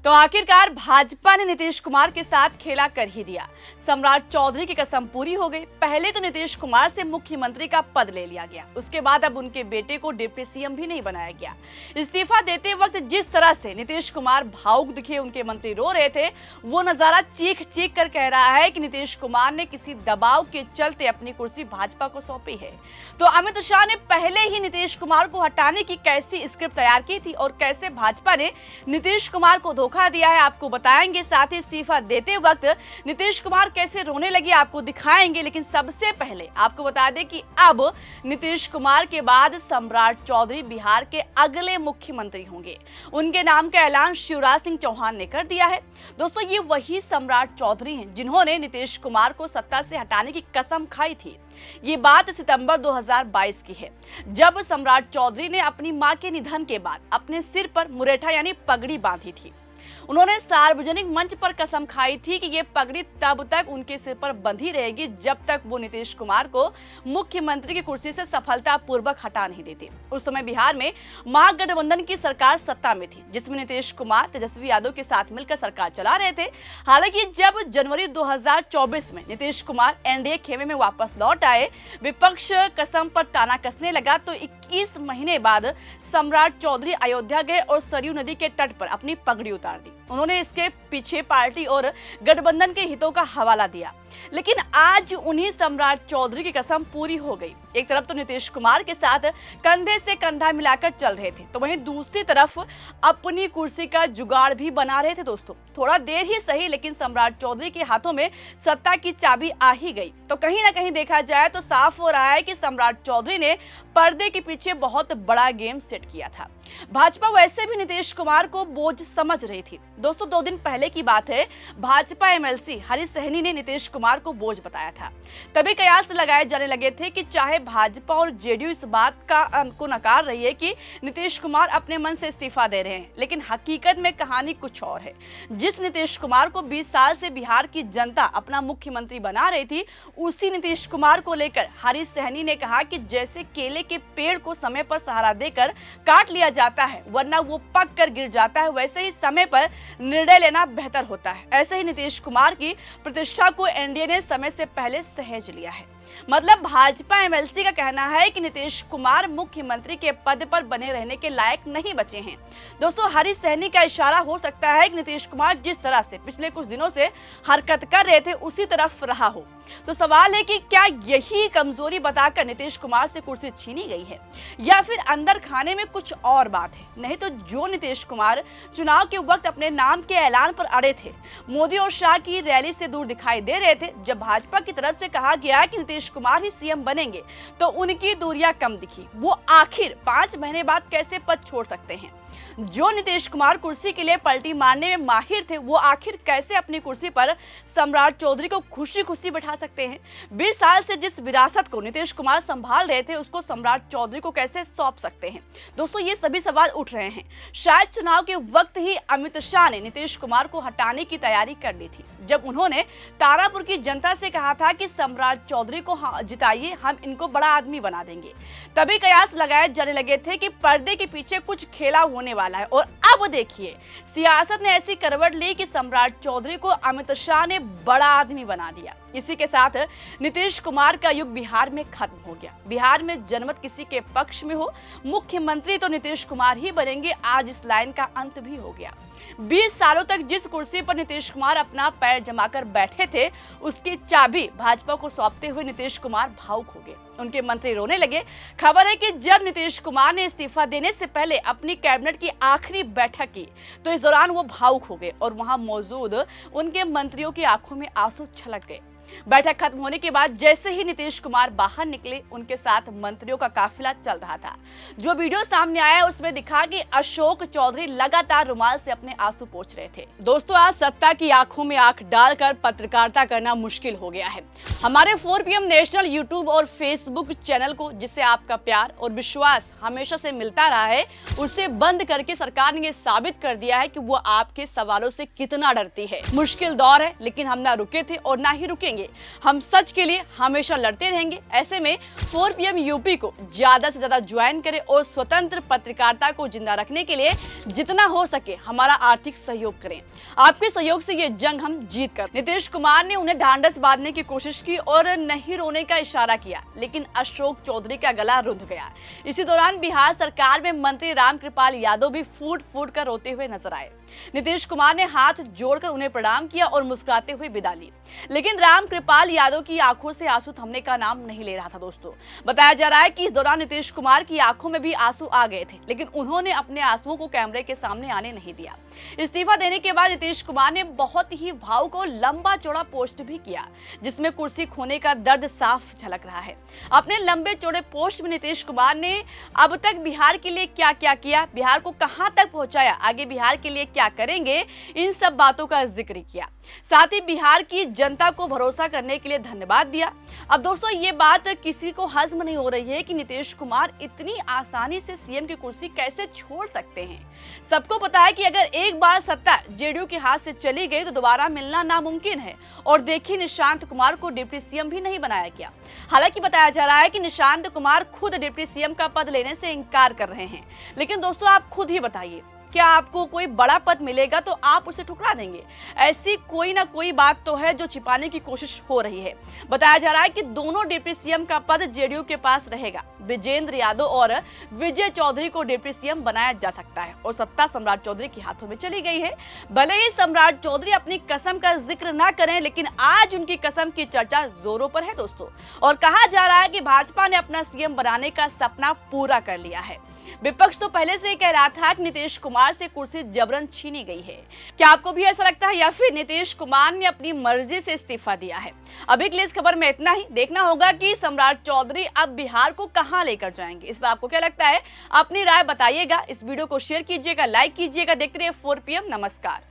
तो आखिरकार भाजपा ने नीतीश कुमार के साथ खेला कर ही दिया। सम्राट चौधरी की कसम पूरी हो गई। पहले तो नीतीश कुमार से मुख्यमंत्री का पद ले लिया गया, उसके बाद अब उनके बेटे को डिप्टी सीएम भी नहीं बनाया गया। इस्तीफा देते वक्त जिस तरह से नीतीश कुमार भावुक दिखे, उनके मंत्री रो रहे थे, वो नजारा चीख चीख कर कह रहा है कि नीतीश कुमार ने किसी दबाव के चलते अपनी कुर्सी भाजपा को सौंपी है। तो अमित शाह ने पहले ही नीतीश कुमार को हटाने की कैसी स्क्रिप्ट तैयार की थी और कैसे भाजपा ने नीतीश कुमार को धोखा दिया है, आपको बताएंगे। साथ ही इस्तीफा देते वक्त नीतीश कुमार कैसे रोने लगे, आपको दिखाएंगे। लेकिन सबसे पहले आपको बता दें कि अब नीतीश कुमार के बाद सम्राट चौधरी बिहार के अगले मुख्यमंत्री होंगे। उनके नाम का ऐलान शिवराज सिंह चौहान ने कर दिया है। दोस्तों, ये वही सम्राट चौधरी हैं जिन्होंने नीतीश कुमार को सत्ता से हटाने की कसम खाई थी। ये बात सितंबर 2022 की है, जब सम्राट चौधरी ने अपनी मां के निधन के बाद अपने सिर पर मुरेठा यानी पगड़ी बांधी थी। उन्होंने सार्वजनिक मंच पर कसम खाई थी कि ये पगड़ी तब तक उनके सिर पर बंधी रहेगी जब तक वो नीतीश कुमार को मुख्यमंत्री की कुर्सी से सफलतापूर्वक हटा नहीं देते। उस समय बिहार में महागठबंधन की सरकार सत्ता में थी, जिसमें नीतीश कुमार तेजस्वी यादव के साथ मिलकर सरकार चला रहे थे। हालांकि जब जनवरी 2024 में नीतीश कुमार एनडीए खेमे में वापस लौट आए, विपक्ष कसम पर ताना कसने लगा, तो 21 महीने बाद सम्राट चौधरी अयोध्या गए और सरयू नदी के तट पर अपनी पगड़ी उतार दी। उन्होंने इसके पीछे पार्टी और गठबंधन के हितों का हवाला दिया। लेकिन आज उन्हीं सम्राट चौधरी की कसम पूरी हो गई। एक तरफ तो नीतीश कुमार के साथ कंधे से कंधा मिलाकर चल रहे थे, तो वहीं दूसरी तरफ अपनी कुर्सी का जुगाड़ भी बना रहे थे। दोस्तों, थोड़ा देर ही सही, लेकिन सम्राट चौधरी के हाथों में सत्ता की चाबी आ ही गई। तो कहीं ना कहीं देखा जाए तो साफ हो रहा है कि सम्राट चौधरी ने पर्दे के पीछे बहुत बड़ा गेम सेट किया था। भाजपा वैसे भी नीतीश कुमार को बोझ समझ रही थी। दोस्तों, 2 दिन पहले की बात है, भाजपा एमएलसी हरीश सहनी ने नीतीश कुमार को बोझ बताया था। तभी कयास लगाए जाने लगे थे कि चाहे भाजपा और जेडीयू इस बात को नकार रही है कि नीतीश कुमार अपने मन से इस्तीफा दे रहे हैं, लेकिन हकीकत में कहानी कुछ और है। जिस नीतीश कुमार को 20 साल से बिहार की जनता अपना मुख्यमंत्री बना रही थी, उसी नीतीश कुमार को लेकर हरीश सहनी ने कहा कि जैसे केले के पेड़ को समय पर सहारा देकर काट लिया जाता है वरना वो पक कर गिर जाता है, वैसे ही समय पर निर्णय लेना बेहतर होता है। ऐसे ही नीतीश कुमार की प्रतिष्ठा को एनडीए ने समय से पहले सहेज लिया है। मतलब भाजपा एमएलसी का कहना है कि नीतीश कुमार मुख्यमंत्री के पद पर बने रहने के लायक नहीं बचे हैं। दोस्तों, हरीश सहनी का इशारा हो सकता है कि नीतीश कुमार जिस तरह से पिछले कुछ दिनों से हरकत कर रहे थे उसी तरफ रहा हो। तो सवाल है कि क्या यही कमजोरी बताकर नीतीश कुमार से कुर्सी छीनी गई है या फिर अंदर खाने में कुछ और बात है। नहीं तो जो नीतीश कुमार चुनाव के वक्त अपने नाम के ऐलान पर अड़े थे, मोदी और शाह की रैली से दूर दिखाई दे रहे थे, जब भाजपा की तरफ से कहा गया कि नीतीश कुमार ही सीएम बनेंगे तो उनकी दूरियां कम दिखी। वो आखिर 5 महीने बाद कैसे पद छोड़ सकते हैं? जो नीतीश कुमार कुर्सी के लिए पलटी मारने में माहिर थे, वो आखिर कैसे अपनी कुर्सी पर सम्राट चौधरी को खुशी खुशी बैठा सकते हैं? 20 साल से जिस विरासत को नीतीश कुमार संभाल रहे थे, उसको सम्राट चौधरी को कैसे सौंप सकते हैं? दोस्तों, ये सभी सवाल उठ रहे हैं। शायद चुनाव के वक्त ही अमित शाह ने नीतीश कुमार को हटाने की तैयारी कर ली थी, जब उन्होंने तारापुर की जनता से कहा था कि सम्राट चौधरी को जिताइए, हम इनको बड़ा आदमी बना देंगे। तभी कयास लगाए जाने लगे थे कि पर्दे के पीछे कुछ खेला होने वाला है। और अब देखिए, सियासत ने ऐसी करवट ली कि सम्राट चौधरी को अमित शाह ने बड़ा आदमी बना दिया। इसी के साथ नीतीश कुमार का युग बिहार में खत्म हो गया। बिहार में जनमत किसी के पक्ष में हो, मुख्यमंत्री तो नीतीश कुमार ही बनेंगे, आज इस लाइन का अंत भी हो गया। 20 सालों तक जिस कुर्सी पर नीतीश कुमार अपना पैर जमाकर बैठे थे, उसकी चाबी भाजपा को सौंपते हुए नीतीश कुमार भावुक हो गए। उनके मंत्री रोने लगे। खबर है कि जब नीतीश कुमार ने इस्तीफा देने से पहले अपनी कैबिनेट की आखिरी बैठक की, तो इस दौरान वो भावुक हो गए और वहां मौजूद उनके मंत्रियों की आंखों में आंसू छलक गए। बैठक खत्म होने के बाद जैसे ही नीतीश कुमार बाहर निकले, उनके साथ मंत्रियों का काफिला चल रहा था। जो वीडियो सामने आया उसमें दिखा कि अशोक चौधरी लगातार रुमाल से अपने आंसू पोंछ रहे थे। दोस्तों, आज सत्ता की आंखों में आंख डालकर पत्रकारिता करना मुश्किल हो गया है। हमारे 4 PM नेशनल यूट्यूब और फेसबुक चैनल को, जिससे आपका प्यार और विश्वास हमेशा से मिलता रहा है, उसे बंद करके सरकार ने ये साबित कर दिया है कि वो आपके सवालों से कितना डरती है। मुश्किल दौर है, लेकिन हम ना रुके थे और ना ही रुकेंगे। झुकेंगे, हम सच के लिए हमेशा लड़ते रहेंगे। ऐसे में 4 PM यूपी को ज्यादा से ज्यादा ज्वाइन करें और स्वतंत्र पत्रकारिता को जिंदा रखने के लिए जितना हो सके हमारा आर्थिक सहयोग करें। आपके सहयोग से ये जंग हम जीत कर। नीतीश कुमार ने उन्हें ढांढस बांधने की कोशिश की और नहीं रोने का इशारा किया, लेकिन अशोक चौधरी का गला रुंध गया। इसी दौरान बिहार सरकार में मंत्री रामकृपाल यादव भी फूट फूट कर रोते हुए नजर आए। नीतीश कुमार ने हाथ जोड़कर उन्हें प्रणाम किया और मुस्कुराते हुए विदा ली, लेकिन रामकृपाल यादव की आंखों से आंसू थमने का नाम नहीं ले रहा था। दोस्तों, बताया जा रहा है कि इस दौरान नीतीश कुमार की आंखों में भी आंसू आ गए थे, लेकिन उन्होंने अपने आंसुओं को कैमरे के सामने आने नहीं दिया। इस्तीफा देने के बाद नीतीश कुमार ने बहुत ही भावुक और लंबा चौड़ा पोस्ट भी किया, जिसमें कुर्सी खोने का दर्द साफ झलक रहा है। अपने लंबे चौड़े पोस्ट में नीतीश कुमार ने अब तक बिहार के लिए क्या क्या किया, बिहार को कहां तक पहुंचाया, आगे बिहार के लिए क्या करेंगे, इन सब बातों का जिक्र किया। साथ ही बिहार की जनता को भरोसा करने के लिए धन्यवाद दिया। अब दोस्तों, ये बात किसी को हजम नहीं हो रही है कि नीतीश कुमार इतनी आसानी से सीएम की कुर्सी कैसे छोड़ सकते हैं। सबको पता है कि अगर एक बार सत्ता जेडीयू के हाथ से चली गई तो दोबारा मिलना नामुमकिन है। और देखिए, निशांत कुमार को डिप्टी सीएम भी नहीं बनाया गया। हालांकि बताया जा रहा है कि निशांत कुमार खुद डिप्टी सीएम का पद लेने से इनकार कर रहे हैं। लेकिन दोस्तों, आप खुद ही बताइए, क्या आपको कोई बड़ा पद मिलेगा तो आप उसे ठुकरा देंगे? ऐसी कोई ना कोई बात तो है जो छिपाने की कोशिश हो रही है। बताया जा रहा है कि दोनों डिप्टी सीएम का पद जेडीयू के पास रहेगा। विजेंद्र यादव और विजय चौधरी को डिप्टी सीएम बनाया जा सकता है और सत्ता सम्राट चौधरी के हाथों में चली गई है। भले ही सम्राट चौधरी अपनी कसम का जिक्र ना करें, लेकिन आज उनकी कसम की चर्चा जोरों पर है दोस्तों। और कहा जा रहा है कि भाजपा ने अपना सीएम बनाने का सपना पूरा कर लिया है। विपक्ष तो पहले से ही कह रहा था कि नीतीश कुमार से कुर्सी जबरन छीनी गई है। क्या आपको भी ऐसा लगता है या फिर नीतीश कुमार ने अपनी मर्जी से इस्तीफा दिया है? अभी के लिए इस खबर में इतना ही। देखना होगा कि सम्राट चौधरी अब बिहार को कहां लेकर जाएंगे। इस पर आपको क्या लगता है? अपनी राय बताइएगा। इस वीडियो को शेयर कीजिएगा, लाइक कीजिएगा। देखते रहिए 4 PM। नमस्कार।